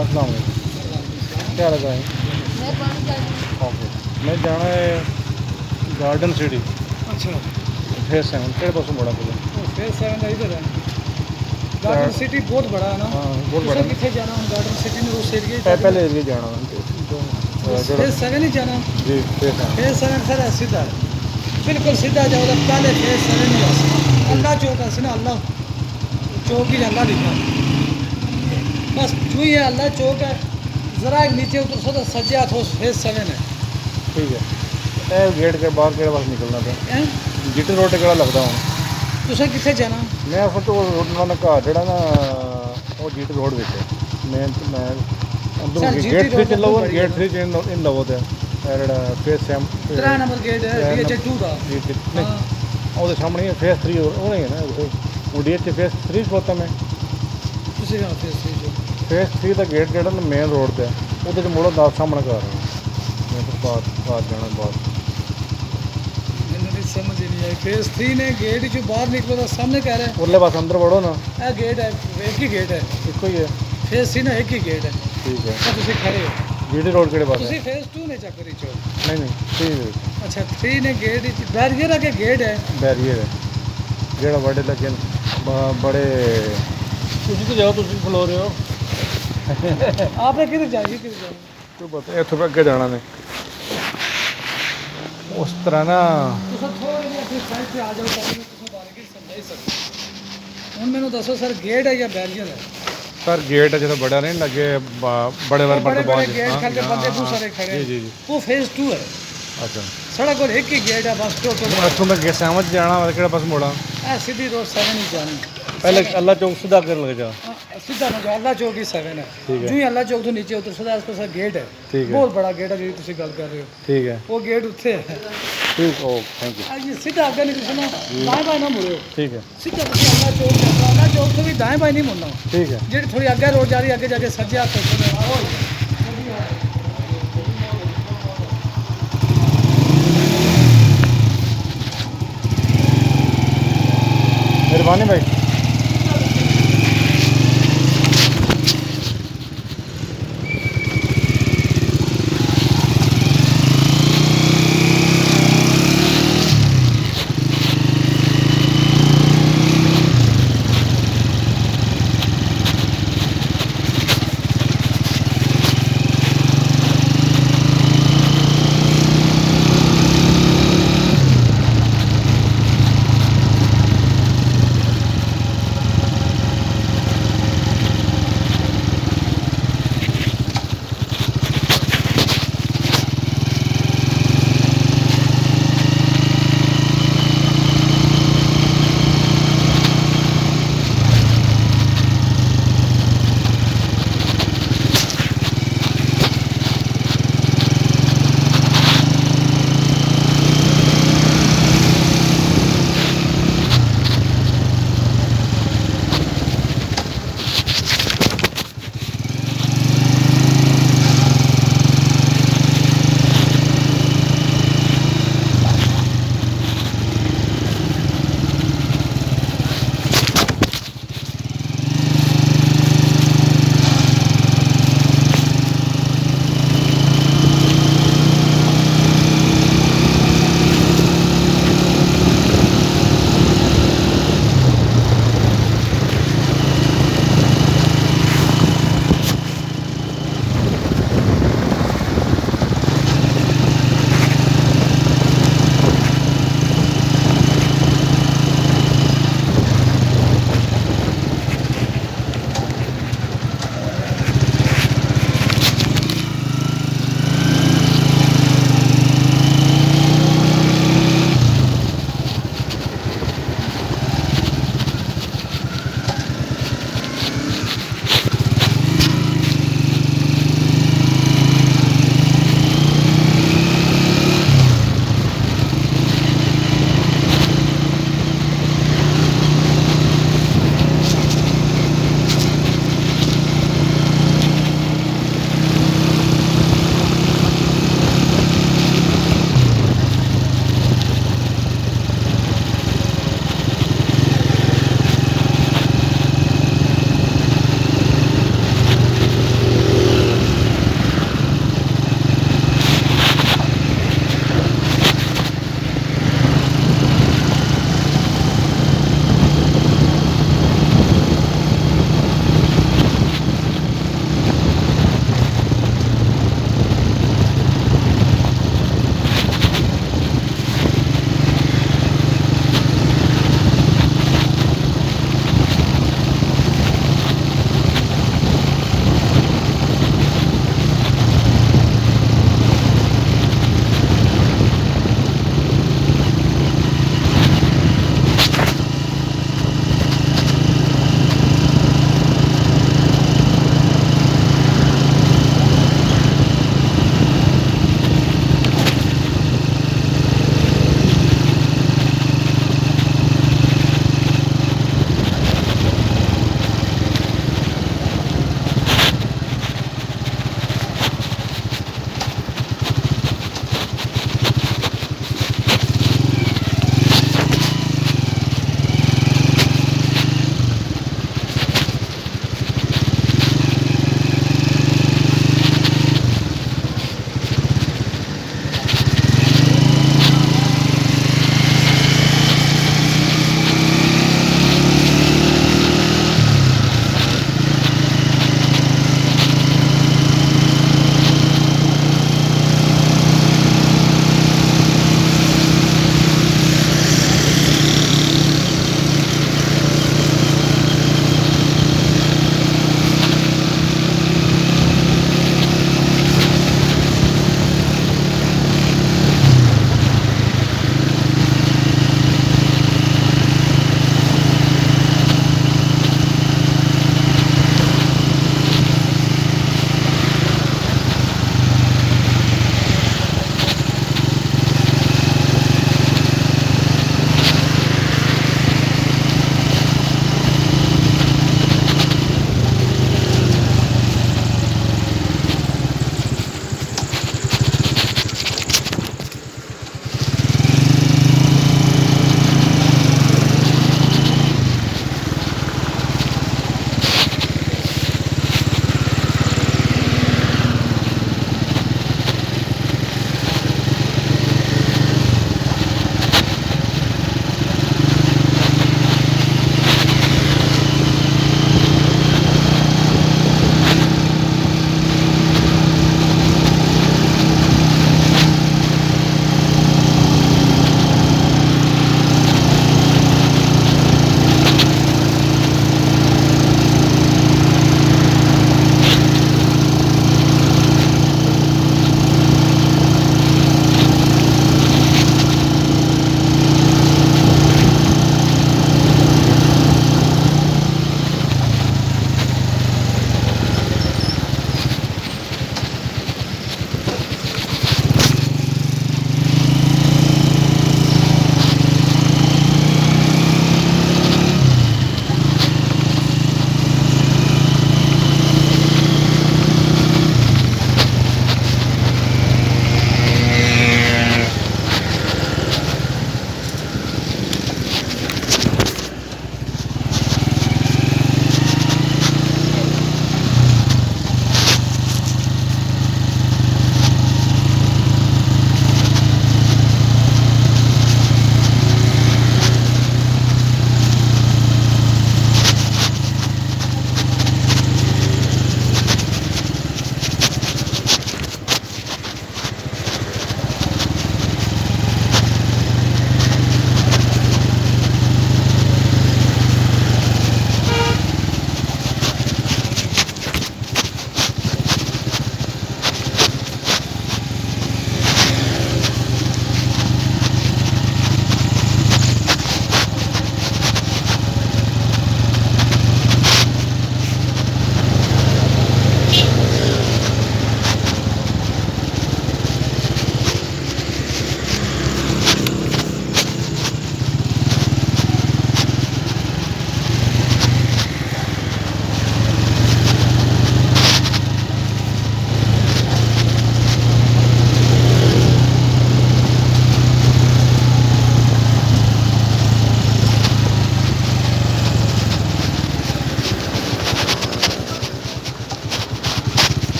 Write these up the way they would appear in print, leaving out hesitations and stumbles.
अस्सलाम वालेकुम। क्या लगा है? ओके, मैं जाना है गार्डन सिटी अच्छा फेज 7 केड़े पासों मुड़ा पड़ा? फेज 7 का इधर है। गार्डन सिटी बहुत बड़ा है ना। हाँ बहुत बड़ा तुसें कितने जाना हम गार्डन सिटी में उस एरिया पहले एरिया जाना फेज 7 ही जाना। जी फेज 7 फेज 7 सर है सीधा है, बिल्कुल सीधा जाओ तो पहले फेज 7 ही है। अल्लाह चौक है ना, अल्लाह चौक ही अल्लाह लिखा बस जो ही है अल्लाह चौक है। जरा एक नीचे उतर सो तो सज्जे हाथ हो फेज 7 है। ठीक है। ए गेट के बाहर केड़े पास निकलना था? हैं जीटी रोड केड़ा लगदा हूँ तुसें कितने जाना? मैं फिर तो रोड ना घर जेड़ा ना वो जीटी रोड विच है। मैं अंदर सर, गेट GT 3 रोड च लवो, बड़ी है गेट ना। 3 च इन लवो ते जेड़ा फेज 7 3 नंबर गेट है DH2 का। नहीं हाँ ਉਹਦੇ ਸਾਹਮਣੇ ਫੇਸ 3 ਉਹ ਨਹੀਂ ਹੈ ਨਾ ਉਹ ਡੀਐਚ ਫੇਸ 3 ਖਲੋਤਾ ਮੈਂ तुसें कहाँ फेज 3 जो ਫੇਸ 3 ਦਾ ਗੇਟ ਜਿਹੜਾ ਨਾ ਮੇਨ ਰੋਡ ਤੇ ਉਹਦੇ ਚ ਮੁੜੋ ਨਾਲ ਸਾਹਮਣੇ ਘਰ ਹੈ ਮੈਂ ਫਿਰ ਬਾਹਰ ਜਾਣਾ ਬਾਹਰ मैंने नहीं समझ ही नहीं आई। फेज 3 ने गेट जो बाहर निकलो तो सामने कह रहा ਉਰਲੇ ਪਾਸੇ ਅੰਦਰ ਵੜੋ ਨਾ है गेट है, एक ही गेट है। ਇੱਕੋ ਹੀ ਹੈ फेज 3 ने एक ही गेट है। ਠੀਕ ਹੈ तो तुसी खड़े हो, ਜੀਟੀ ਰੋਡ ਕਿਹੜੇ ਪਾਸੇ तुसी फेज 2 ने चक्कर चो। ਨਹੀਂ ਠੀਕ ਹੈ अच्छा 3 ने गेट बैरियर आगे गेट है। ਬੈਰੀਅਰ ਹੈ ਜਿਹੜਾ ਬੜੇ ਲੱਗੇ ਨੇ ਬੜੇ ਤੁਸੀਂ ਤਾਂ ਜਾਓ ਤੁਸੀਂ ਖਲੋ ਰਹੇ ਹੋ आपने किधर जाइए किधर जाइए ਤੂੰ ਬਤਾ ਇੱਥੋਂ ਅੱਗੇ ਜਾਣਾ ਨੇ ਉਸ ਤਰ੍ਹਾਂ ਨਾ तुसा थोड़ी जी अपनी साइड पे आ जाओ ताकि तुसा बारे की समझाई सकूं। हुन मैनू दसो सर गेट है या बैरियर है? सर गेट है जो बड़ा नहीं लगे बड़े बार बड़े बड़े गेट खड़े बंदे बहुत सारे खड़े हैं। जी जी जी वो फेज 2 है। अच्छा सड़क और एक ही गेट है बस टोटल। ਇੱਥੋਂ ਮੈਂ ਗੇ ਸਮਝ ਜਾਣਾ ਵਾ ਕਿਹੜਾ ਪਾਸ ਮੋੜਾ ए सीधी रोड 7 ही जानी। पहले अल्लाह चौक सीधा कर लग जा सीधा ना जाओ, अल्लाह चौक ही 7 है। ठीक है। जो ही अल्लाह चौक तो नीचे उतर सदा इसका गेट है। ठीक है बहुत बड़ा गेट है जो तुसी गल कर रहे हो। ठीक है वो गेट उत्थे है। ठीक ओ थैंक यू ये सीधा आगे नहीं सुनो, दाएं बाएं ना मुड़ो। ठीक है सीधा तुसी अल्लाह चौक जाओ, अल्लाह चौक तो भी दाएं बाएं नहीं मुड़ना। ठीक है जेडी थोड़ी आगे रोड जा रही है आगे जाके सज्जे हाथ से आओ। मेहरबानी भाई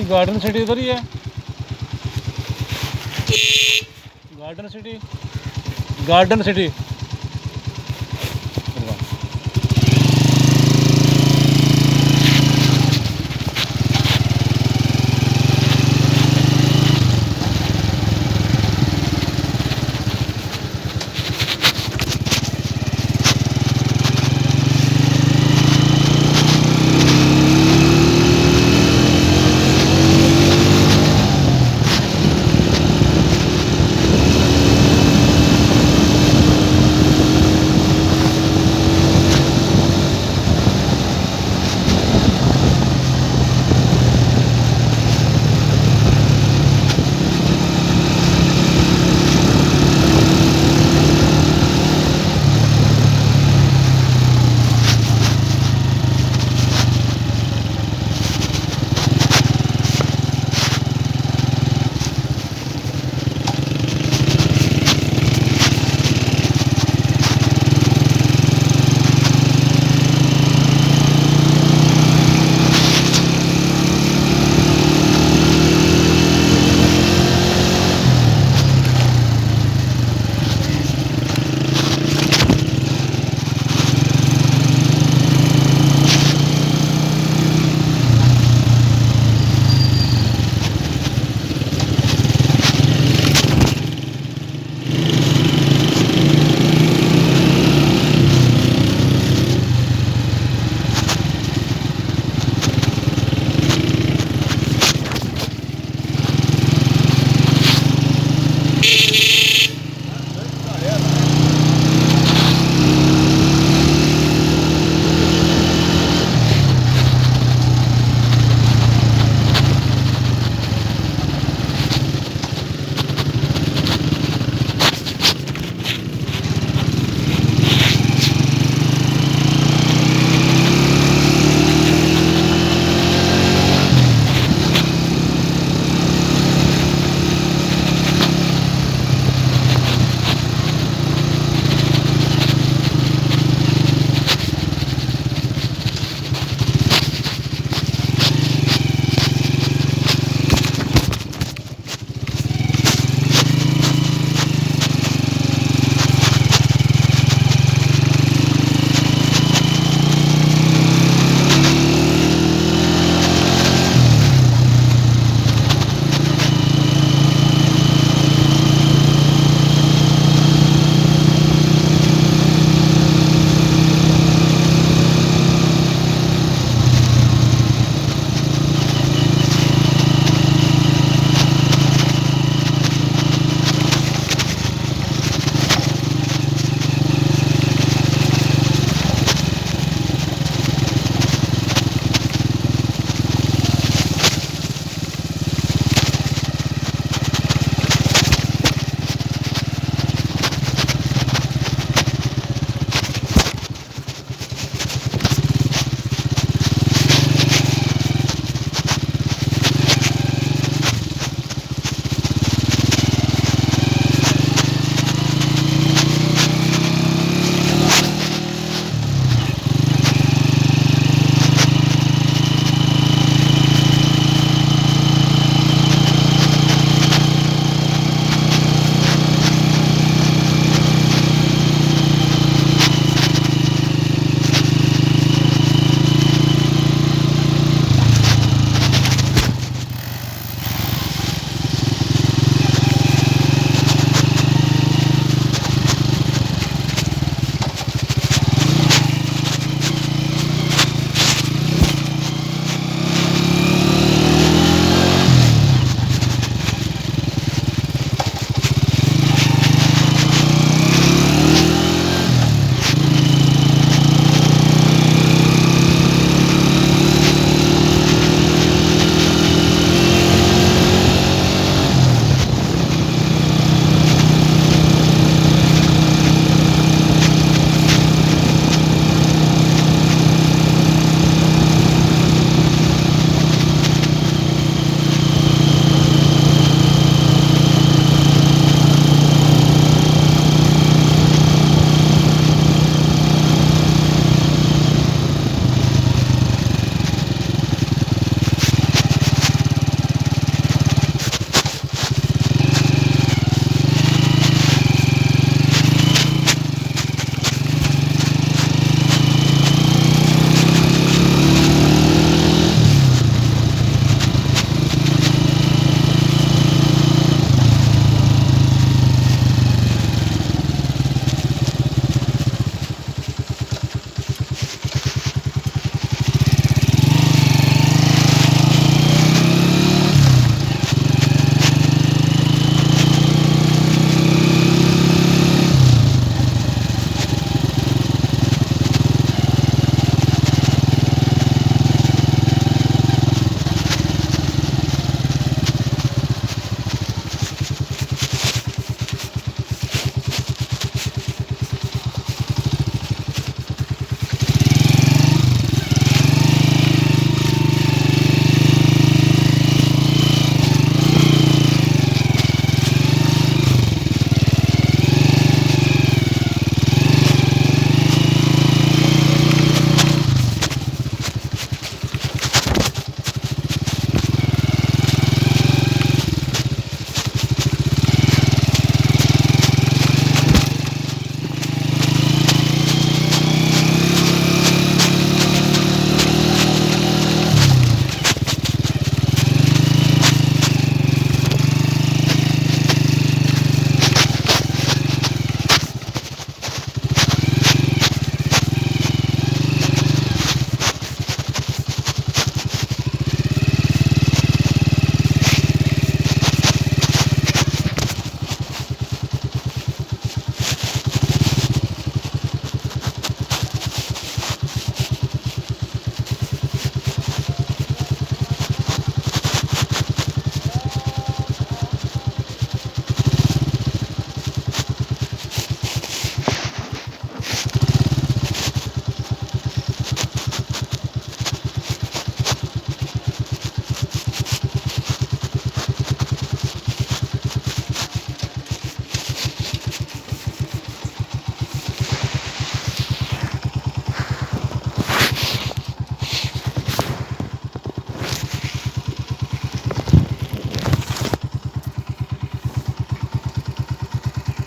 भाई गार्डन सिटी इधर ही है। Garden city, garden city.